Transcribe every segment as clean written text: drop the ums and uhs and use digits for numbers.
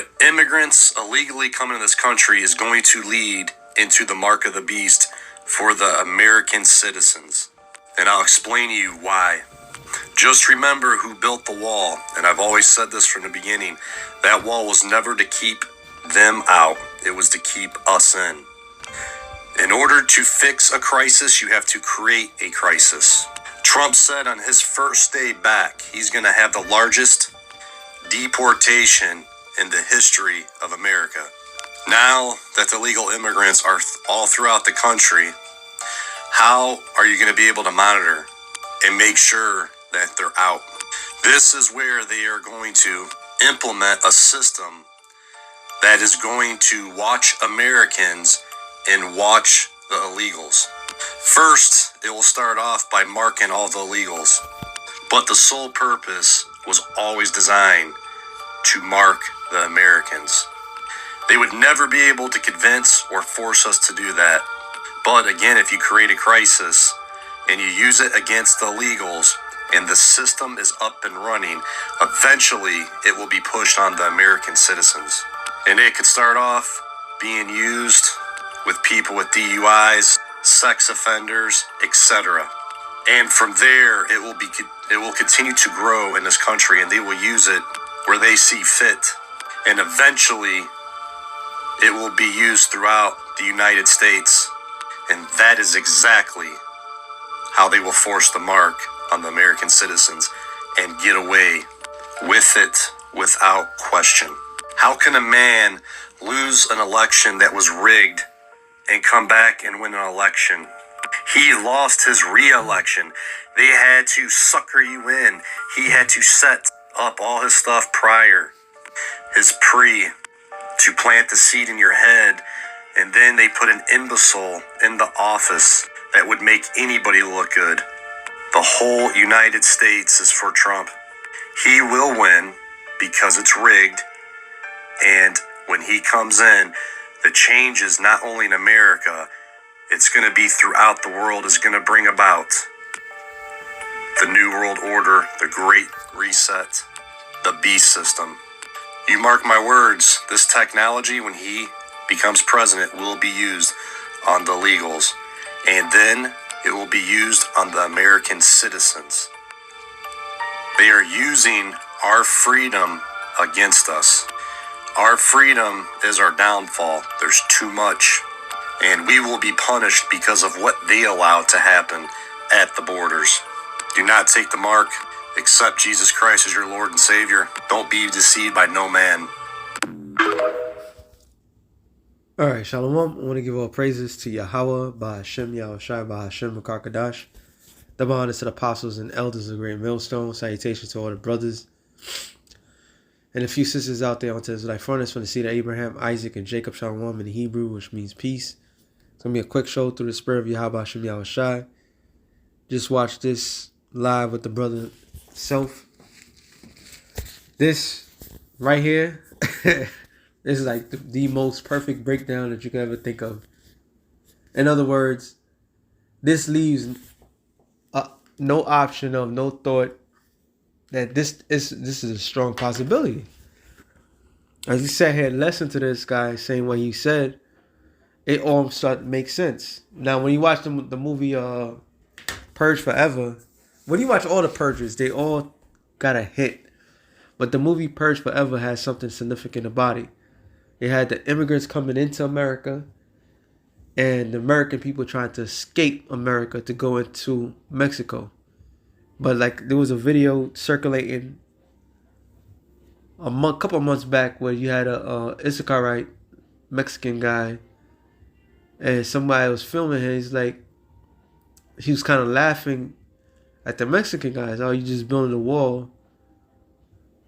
But immigrants illegally coming to this country is going to lead into the mark of the beast for the American citizens. And I'll explain to you why. Just remember who built the wall. And I've always said this from the beginning. That wall was never to keep them out. It was to keep us in. In order to fix a crisis, you have to create a crisis. Trump said on his first day back, he's going to have the largest deportation in the history of America. Now that the legal immigrants are all throughout the country, how are you going to be able to monitor and make sure that they're out? This is where they are going to implement a system that is going to watch Americans and watch the illegals. First, it will start off by marking all the illegals, but the sole purpose was always designed to mark the Americans. They would never be able to convince or force us to do that. But again, if you create a crisis and you use it against the illegals and the system is up and running, eventually it will be pushed on the American citizens. And it could start off being used with people with DUIs, sex offenders, etc. And from there, it will continue to grow in this country, and they will use it where they see fit. And eventually, it will be used throughout the United States. And that is exactly how they will force the mark on the American citizens and get away with it without question. How can a man lose an election that was rigged and come back and win an election? He lost his re-election. They had to sucker you in. He had to set up all his stuff prior, his to plant the seed in your head. And then they put an imbecile in the office that would make anybody look good. The whole United States is for Trump. He will win because it's rigged. And when he comes in, the change is not only in America, it's going to be throughout the world. It's going to bring about the New World Order, the Great Reset, the beast system. You mark my words, this technology, when he becomes president, will be used on the illegals. And then it will be used on the American citizens. They are using our freedom against us. Our freedom is our downfall. There's too much. And we will be punished because of what they allowed to happen at the borders. Do not take the mark. Accept Jesus Christ as your Lord and Savior. Don't be deceived by no man. Alright, Shalom. I want to give all praises to Yahweh, Bahashem, Yahushai, Bahashem, Makakadash. Double honors to the apostles and elders of the Great Millstone. Salutations to all the brothers and a few sisters out there onto this life furnace from the seed of Abraham, Isaac, and Jacob, Shalom in the Hebrew, which means peace. It's going to be a quick show through the spirit of Yahweh, Hashem, Yahushai. Just watch this live with the brother self. This right here, this is like the most perfect breakdown that you could ever think of. In other words, this leaves no option of no thought that this is a strong possibility. As he sat here and listened to this guy saying what he said, it all started to make sense. Now, when you watch the movie Purge Forever, when you watch all the Purges, they all got a hit. But the movie Purge Forever has something significant about it. It had the immigrants coming into America and the American people trying to escape America to go into Mexico. But like there was a video circulating a couple of months back where you had a Issacharite Mexican guy and somebody was filming him. He's like, he was kind of laughing at the Mexican guys. Oh, you just building a wall.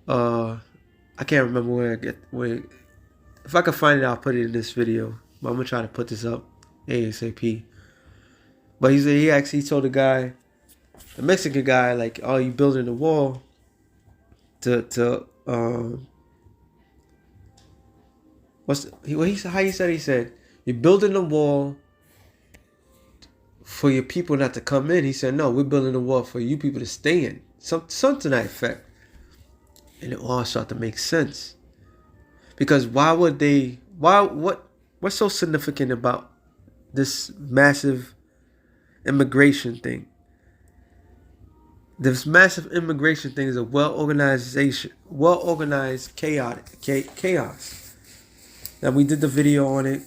I can't remember where. If I can find it, I'll put it in this video. But I'm gonna try to put this up ASAP. But he told the guy, the Mexican guy, like, oh, you building a wall how he said you're building a wall for your people not to come in. He said, no, we're building a wall for you people to stay in. Something to that effect. And it all started to make sense. Because why would they? What's so significant about this massive immigration thing? This massive immigration thing is a well organized chaos. Now we did the video on it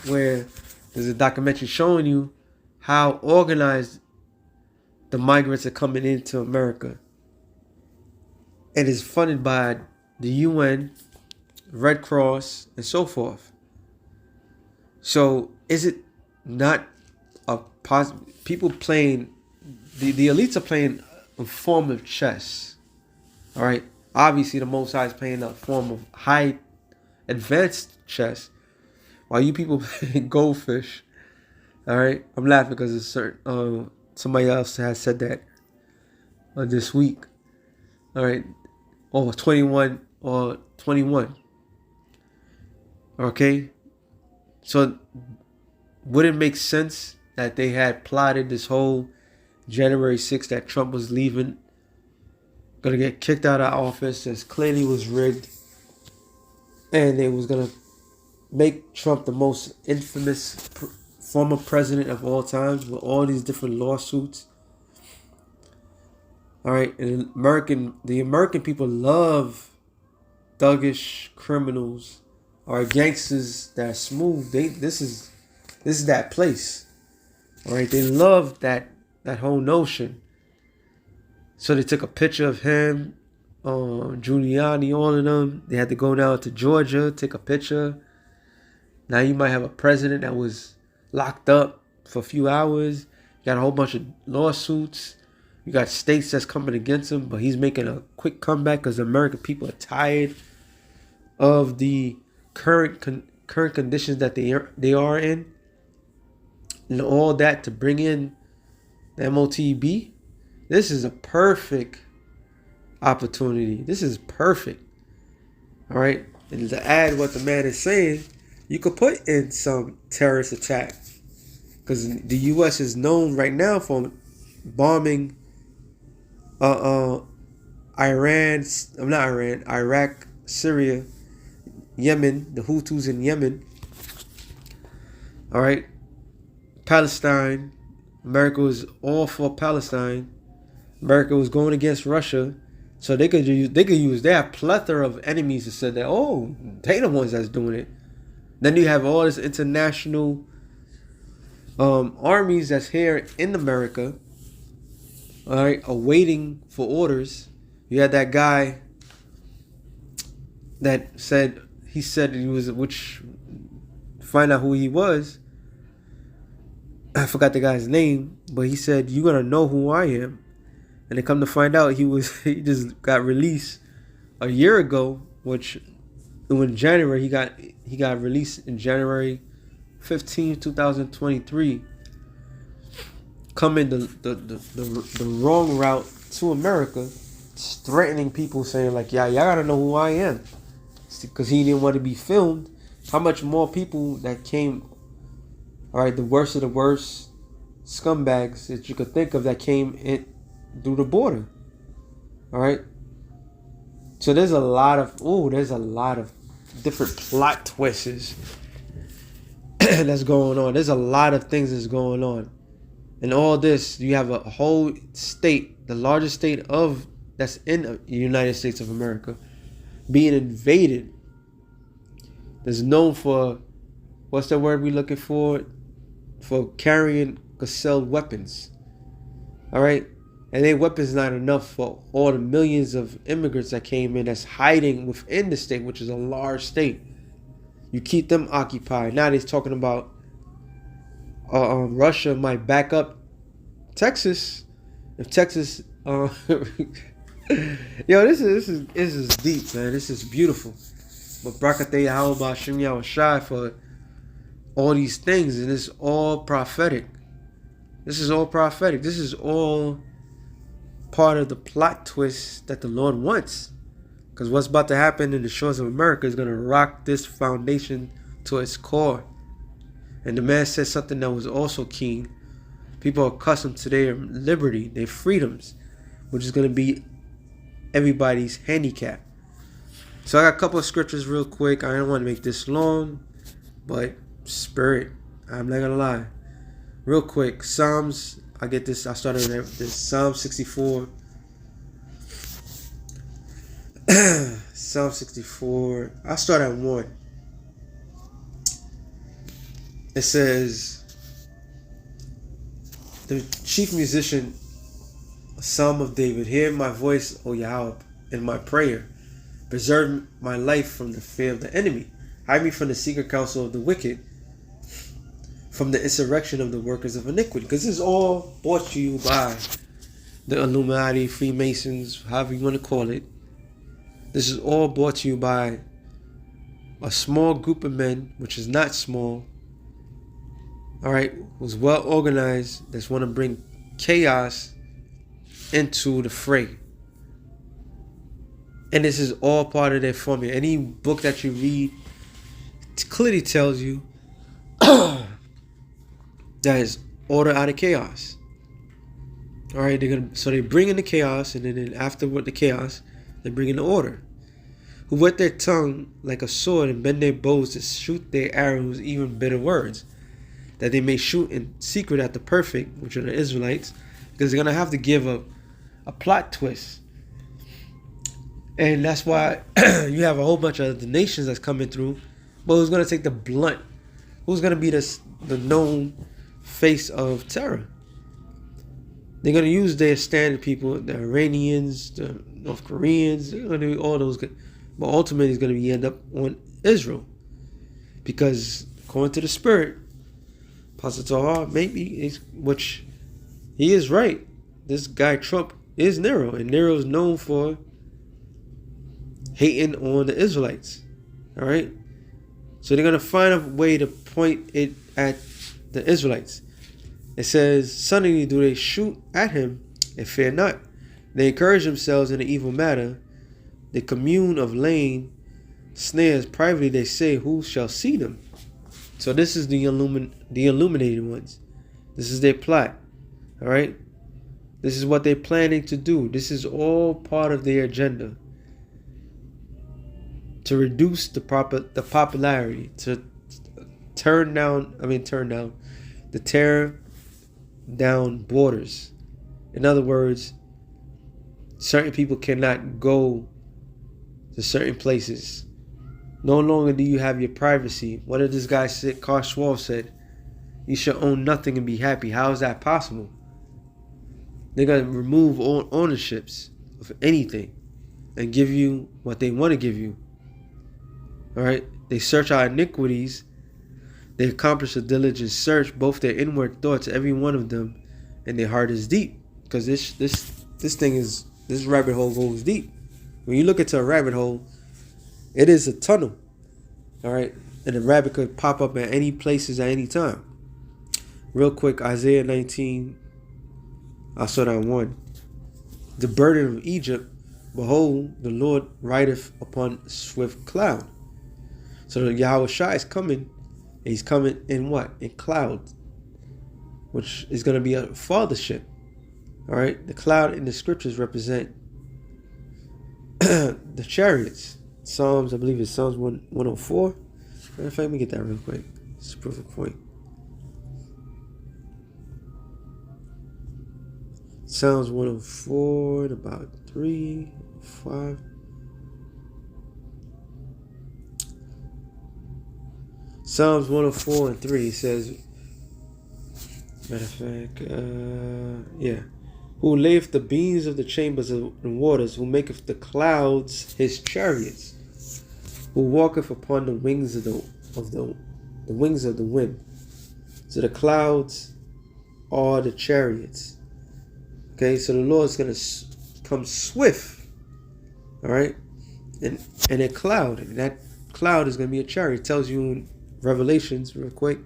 where there's a documentary showing you how organized the migrants are coming into America. It is funded by the UN, Red Cross, and so forth. So is it not a people playing? The elites are playing a form of chess. All right. Obviously, the Most High is playing a form of high advanced chess, while you people play goldfish. All right. I'm laughing because it's certain. Somebody else has said that this week. All right. Or 21 or 21. Okay. So would it make sense that they had plotted this whole January 6th that Trump was leaving, gonna get kicked out of office, as clearly was rigged, and they was gonna make Trump the most infamous former president of all times with all these different lawsuits? All right, and the American people love thuggish criminals or gangsters that are smooth. This is that place. All right, they love that whole notion. So they took a picture of him, Giuliani, all of them. They had to go down to Georgia, take a picture. Now you might have a president that was locked up for a few hours. You got a whole bunch of lawsuits. You got states that's coming against him, but he's making a quick comeback because the American people are tired of the current conditions that they are in, and all that to bring in the M.o.t.b. This is a perfect opportunity. This is perfect. All right, and to add what the man is saying, you could put in some terrorist attack, because the U.S. is known right now for bombing Iraq, Syria, Yemen, the Houthis in Yemen. All right, Palestine. America was all for Palestine. America was going against Russia, so they could use. They have plethora of enemies that said that, oh, they the ones that's doing it. Then you have all this international armies that's here in America, all right, awaiting for orders. You had that guy that said he was, which find out who he was. I forgot the guy's name, but he said, "You're gonna know who I am." And they come to find out he just got released a year ago, which in January he got released in January 15, 2023. Coming the wrong route to America, threatening people, saying like, y'all gotta know who I am, because he didn't want to be filmed. How much more people that came, all right, the worst of the worst scumbags that you could think of that came in through the border. All right. So there's a lot of different plot twists that's going on. There's a lot of things that's going on. And all this, you have a whole state, the largest state that's in the United States of America, being invaded. That's known for, what's the word we looking for? For carrying concealed weapons. All right. And their weapons not enough for all the millions of immigrants that came in that's hiding within the state, which is a large state. You keep them occupied. Now they're talking about Russia might back up Texas if Texas. Yo, this is deep, man. This is beautiful. But Brakateh Yahweh Shem Yahweh Shai for all these things, and it's all prophetic. This is all prophetic. This is all part of the plot twist that the Lord wants. Because what's about to happen in the shores of America is going to rock this foundation to its core. And the man said something that was also keen. People are accustomed to their liberty, their freedoms, which is going to be everybody's handicap. So I got a couple of scriptures real quick. I don't want to make this long, but spirit, I'm not gonna lie. Real quick, Psalms. I get this. I started with this Psalm 64. Psalm 64. I start at 1. It says, the chief musician, Psalm of David, hear my voice, O Yahweh, in my prayer. Preserve my life from the fear of the enemy. Hide me from the secret counsel of the wicked, from the insurrection of the workers of iniquity. Because this is all brought to you by the Illuminati, Freemasons, however you want to call it. This is all brought to you by a small group of men, which is not small, all right, who's well organized, that's want to bring chaos into the fray. And this is all part of their formula. Any book that you read clearly tells you that is order out of chaos. All right, so they bring in the chaos, and then after the chaos, they bring in the order. Who wet their tongue like a sword and bend their bows to shoot their arrows, even bitter words, that they may shoot in secret at the perfect, which are the Israelites, because they're gonna have to give a plot twist. And that's why you have a whole bunch of the nations that's coming through. But who's going to take the blunt? Who's going to be the known face of terror? They're going to use their standard people, the Iranians, the North Koreans. They're going to do all those. But ultimately, it's going to end up on Israel. Because according to the Spirit, Apostle Tahar, maybe, which he is right. This guy Trump is Nero. And Nero is known for hating on the Israelites. All right, so they're gonna find a way to point it at the Israelites. It says, suddenly do they shoot at him and fear not. They encourage themselves in the evil matter. They commune of laying snares privately. They say, who shall see them? So this is the illuminated ones. This is their plot. All right, this is what they're planning to do. This is all part of their agenda. To reduce the popularity, to tear down borders. In other words, certain people cannot go to certain places. No longer do you have your privacy. What did this guy say? Carl Schwab said, you should own nothing and be happy. How is that possible? They're going to remove all ownerships of anything and give you what they want to give you. All right, they search our iniquities. They accomplish a diligent search, both their inward thoughts, every one of them, and their heart is deep. Because this rabbit hole goes deep. When you look into a rabbit hole, it is a tunnel. All right, and the rabbit could pop up at any places at any time. Real quick, Isaiah 19. I saw that 1. The burden of Egypt, behold, the Lord rideth upon swift cloud. So Yahweh Shai is coming. He's coming in what? In clouds, which is going to be a fathership. All right. The cloud in the scriptures represent the chariots. Psalms, I believe it's Psalms 104. Matter of fact, let me get that real quick. It's a proof of point. Psalms 104, about 3, 5. Psalms 104 and 3 says, matter of fact, who layeth the beams of the chambers and waters, who maketh the clouds his chariots, who walketh upon the wings of the wings of the wind. So the clouds are the chariots. Okay, so the Lord is going to come swift, all right, and a cloud, and that cloud is going to be a chariot. It tells you in Revelations, real quick,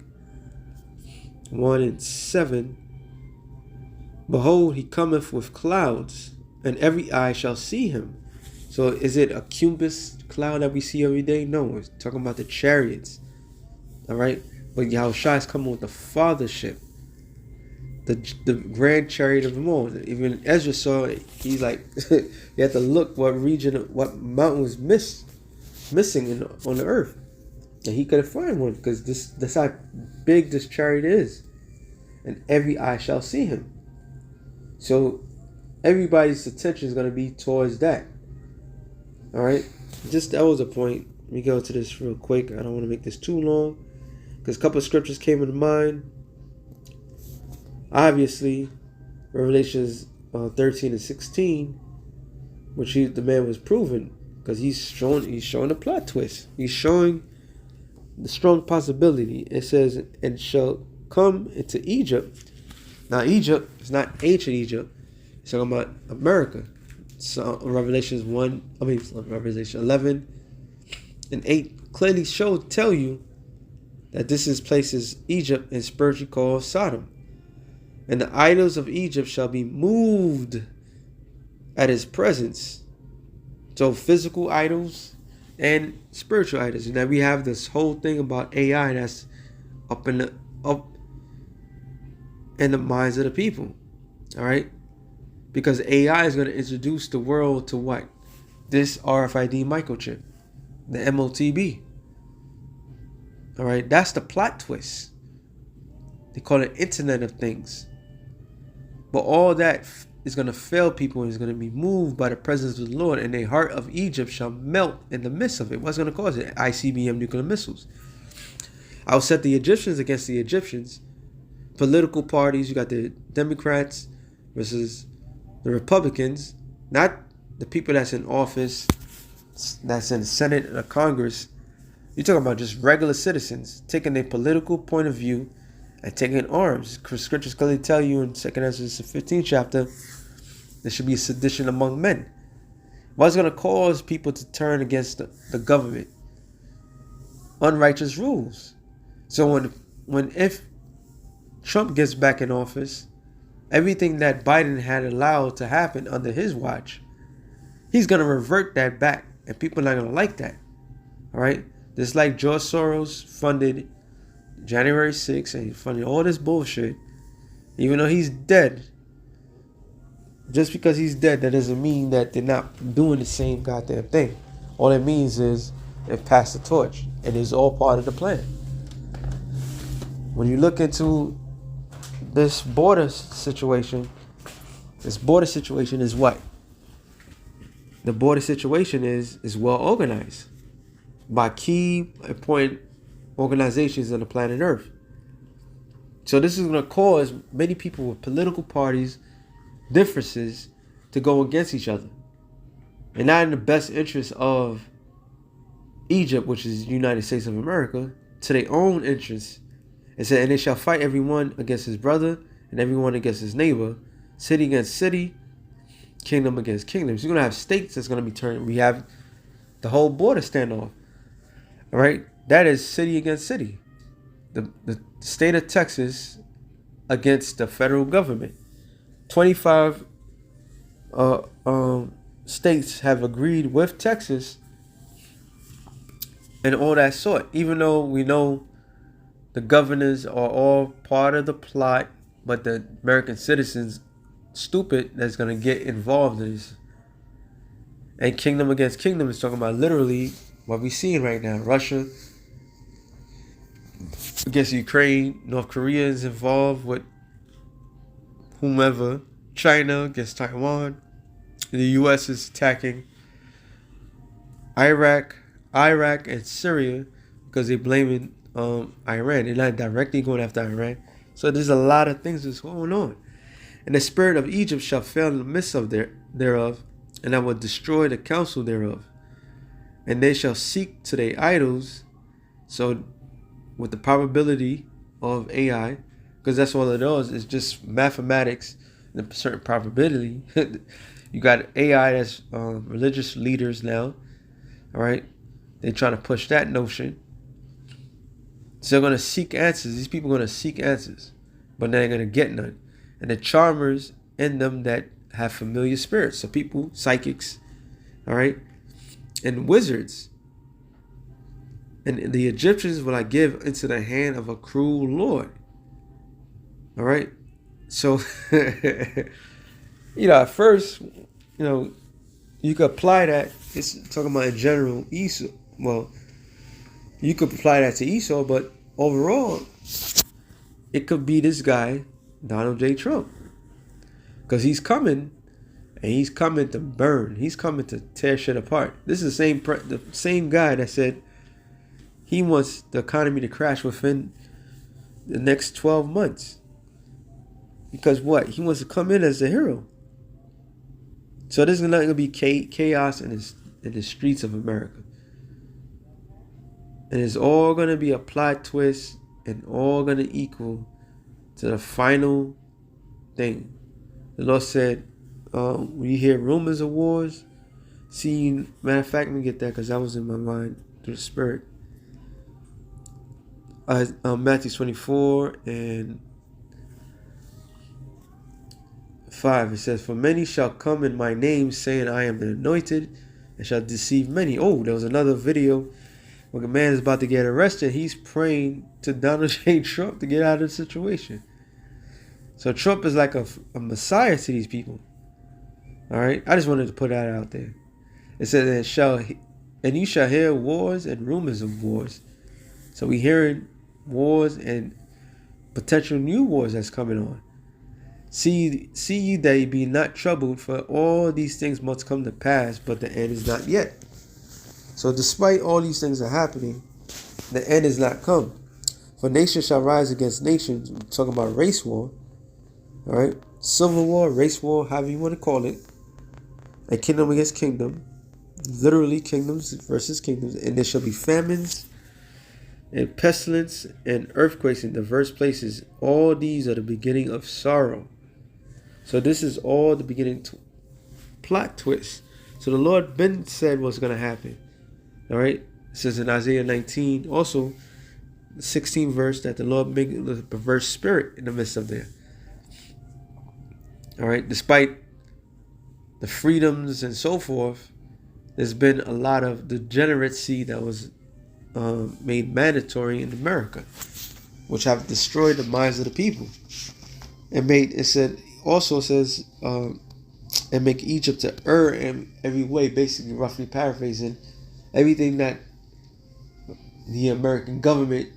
1:7. Behold, he cometh with clouds, and every eye shall see him. So is it a cumulus cloud that we see every day? No, it's talking about the chariots. All right, but Yahushua is coming with the fathership, the grand chariot of them all. Even Ezra saw it. He's like, you have to look what region, what mountain was missed. missing on the earth. And he couldn't find one because that's how big this chariot is. And every eye shall see him. So everybody's attention is going to be towards that. All right? Just that was a point. Let me go to this real quick. I don't want to make this too long because a couple of scriptures came into mind. Obviously, Revelations 13 and 16, which the man was proven because he's showing a plot twist. He's showing the strong possibility. It says, and shall come into Egypt. Now, Egypt is not ancient Egypt. It's talking about America. So Revelation 11 and 8 clearly tell you that this is places Egypt and spiritually called Sodom. And the idols of Egypt shall be moved at his presence. So physical idols and spiritual idols. And then we have this whole thing about AI that's up in the minds of the people. All right? Because AI is going to introduce the world to what? This RFID microchip. The M.o.t.b. All right? That's the plot twist. They call it Internet of Things. But all that is going to fail people and is going to be moved by the presence of the Lord, and the heart of Egypt shall melt in the midst of it. What's going to cause it? ICBM nuclear missiles. I'll set the Egyptians against the Egyptians. Political parties, you got the Democrats versus the Republicans, not the people that's in office, that's in the Senate or Congress. You're talking about just regular citizens taking a political point of view and taking arms. Scriptures clearly tell you in 2 Ezra 15 chapter, there should be a sedition among men. What's going to cause people to turn against the government? Unrighteous rules. So if Trump gets back in office, everything that Biden had allowed to happen under his watch, he's going to revert that back. And people are not going to like that. All right? Just like George Soros funded January 6th and he funded all this bullshit, even though he's dead. Just because he's dead, that doesn't mean that they're not doing the same goddamn thing. All it means is it passed the torch. And it's all part of the plan. When you look into this border situation is what? The border situation is well organized by key important organizations on the planet Earth. So this is going to cause many people with political parties, differences, to go against each other. And not in the best interest of Egypt, which is the United States of America, to their own interests. It said, and they shall fight everyone against his brother and everyone against his neighbor, city against city, kingdom against kingdom. So you're going to have states that's going to be turned. We have the whole border standoff. All right? That is city against city. The state of Texas against the federal government. 25 states have agreed with Texas and all that sort. Even though we know the governors are all part of the plot, but the American citizens stupid that's going to get involved in this. And kingdom against kingdom is talking about literally what we're seeing right now. Russia against Ukraine, North Korea is involved with whomever, China against Taiwan, the U.S. is attacking Iraq and Syria because they're blaming Iran. They're not directly going after Iran. So there's a lot of things that's going on. And the spirit of Egypt shall fail in the midst of thereof, and I will destroy the counsel thereof. And they shall seek to their idols. So with the probability of AI, because that's all it is, it's just mathematics and a certain probability. You got AI that's religious leaders now. All right. They're trying to push that notion. So they're going to seek answers. These people are going to seek answers, but they ain't going to get none. And the charmers in them that have familiar spirits. So people, psychics, all right, and wizards. And the Egyptians will I give into the hand of a cruel lord. All right. So, at first, you could apply that. It's talking about in general, Esau, Well, you could apply that to Esau, but overall, it could be this guy, Donald J. Trump, because he's coming, and he's coming to burn. He's coming to tear shit apart. This is the same guy that said he wants the economy to crash within the next 12 months. Because what? He wants to come in as a hero. So there's not going to be chaos in the streets of America. And it's all going to be a plot twist and all going to equal to the final thing. The Lord said, when you hear rumors of wars, matter of fact, let me get that because that was in my mind through the Spirit. Matthew 24 and 5, it says, "For many shall come in my name, saying, I am the anointed, and shall deceive many." Oh, there was another video when a man is about to get arrested. He's praying to Donald J. Trump to get out of the situation. So Trump is like a messiah to these people. All right, I just wanted to put that out there. It says, "And you shall hear wars and rumors of wars." So we hearing wars and potential new wars that's coming on. See ye that ye be not troubled, for all these things must come to pass, but the end is not yet. So despite all these things are happening, the end is not come. For nation shall rise against nations. We're talking about race war. All right, civil war, race war, however you want to call it. And kingdom against kingdom. Literally kingdoms versus kingdoms. And there shall be famines and pestilence and earthquakes in diverse places. All these are the beginning of sorrow. So this is all the beginning plot twist. So the Lord Ben said what's going to happen. All right. It says in Isaiah 19, also the 16th verse, that the Lord make a perverse spirit in the midst of there. All right. Despite the freedoms and so forth, there's been a lot of degeneracy that was made mandatory in America, which have destroyed the minds of the people. And make Egypt to err in every way, basically roughly paraphrasing everything that the American government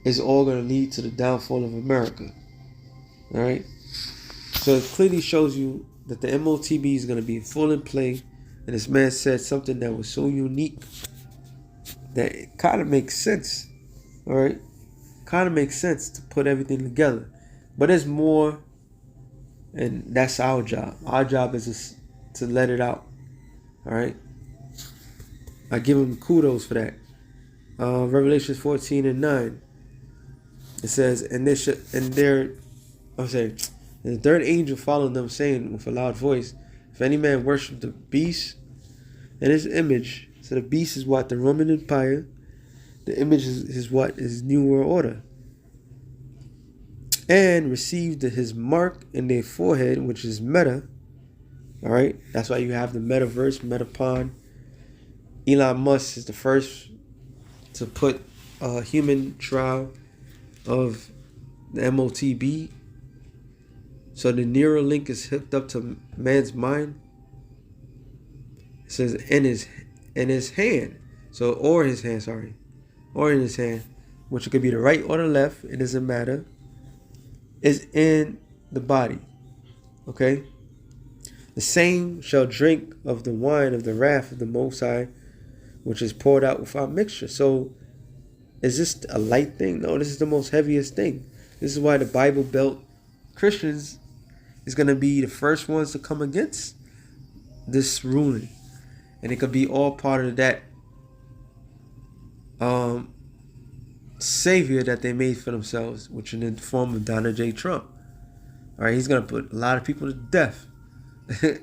is all going to lead to the downfall of America. All right. So it clearly shows you that the M.o.t.b is going to be full in play. And this man said something that was so unique that it kind of makes sense. All right. Kind of makes sense to put everything together. But there's more. And that's our job. Our job is to let it out. All right. I give him kudos for that. Revelation 14 and 9. It says, and the third angel followed them, saying with a loud voice, if any man worship the beast and his image. So the beast is what? The Roman Empire. The image is what? Is New World Order. And received his mark in their forehead, which is meta. All right. That's why you have the metaverse, Metapod. Elon Musk is the first to put a human trial of the M.o.t.b. So the Neuralink is hooked up to man's mind. It says in his hand. So or in his hand, which could be the right or the left. It doesn't matter. Is in the body. Okay. The same shall drink of the wine of the wrath of the Most High, which is poured out without mixture. So is this a light thing? No, this is the most heaviest thing. This is why the Bible Belt Christians is going to be the first ones to come against this ruling. And it could be all part of that savior that they made for themselves, which is in the form of Donald J. Trump. All right, he's going to put a lot of people to death. And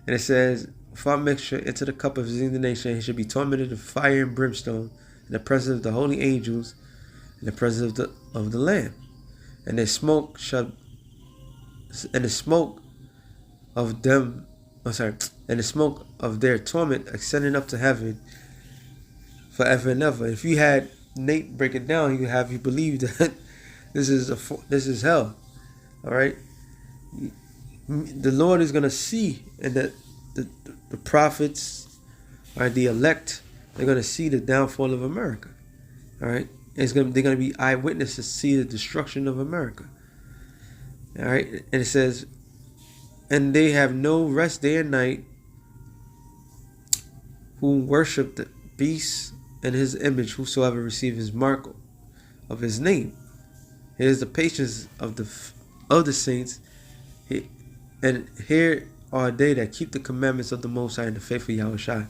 it says, without mixture, into the cup of his indignation, he should be tormented with fire and brimstone in the presence of the holy angels, in the presence of the Lamb. And the smoke of them, and the smoke of their torment ascending up to heaven forever and ever. If you had Nate break it down, he would have you believe that this is hell. All right. The Lord is gonna see, and that the prophets are the elect They're going to see the downfall of America. All right, they're going to be eyewitnesses to see the destruction of America. All right, and it says, and they have no rest day and night who worship the beast and his image, whosoever receive his mark of his name. Here is the patience of the saints, and here are they that keep the commandments of the Most High and the faith of Yahushua.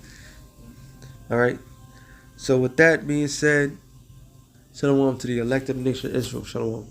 All right. So with that being said, shalom to the elected nation of Israel. Shalom.